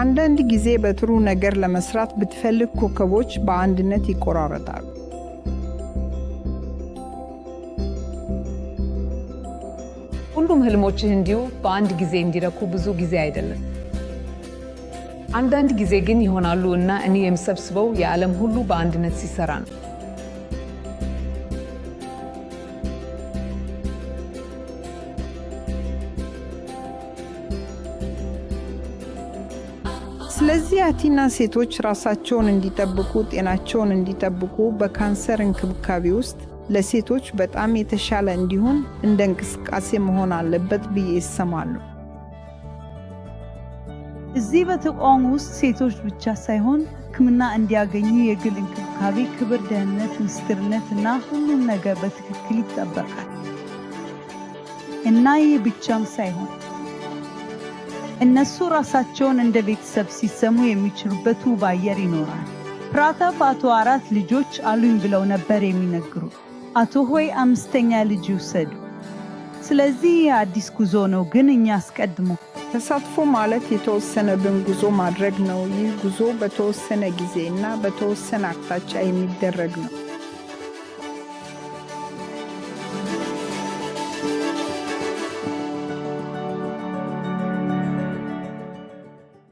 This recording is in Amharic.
አንዳንድ ጊዜ በጥሩ ነገር ለመስራት ብትፈልግ ኮከቦች በአንድነት ይቆራረጣሉ። ሁሉም ህልሞችህ እንዲሁ በአንድ ጊዜ እንዲረኩ ብዙ ጊዜ አይደለም። አንዳንድ ጊዜ ግን ይሆናሉ እና እኔ የምሰብስበው የዓለም ሁሉ በአንድነት ሲሰራ ነው። ስለዚህ አቲና ሴቶች ራሳቸውን እንዲጠብቁ ጤናቸውን እንዲጠብቁ በካንሰር እንክብካቤ ውስጥ ለሴቶች በጣም የተሻለ እንዲሆን እንደ እንቅስቃሴ መሆን አለበት ብዬ እሰማለሁ። እዚህ በተቋም ውስጥ ሴቶች ብቻ ሳይሆን ሕክምና እንዲያገኙ የግል እንክብካቤ፣ ክብር፣ ደህንነት፣ ምስጢርነት እና ሁሉም ነገር በትክክል ይጠበቃል። እና ይህ ብቻም ሳይሆን እነሱ ራሳቸውን እንደ ቤተሰብ ሲሰሙ የሚችሉበት ውብ አየር ይኖራል። ፕራታፕ አቶ 4 ልጆች አሉኝ ብለው ነበር የሚነግሩ። አቶ ሆይ 5ኛ ልጅ ይውሰዱ። ስለዚህ አዲስ ጉዞ ነው፣ ግን እኛ አስቀድሞ ተሳትፎ ማለት የተወሰነብን ጉዞ ማድረግ ነው። ይህ ጉዞ በተወሰነ ጊዜ እና በተወሰነ አቅጣጫ የሚደረግ ነው።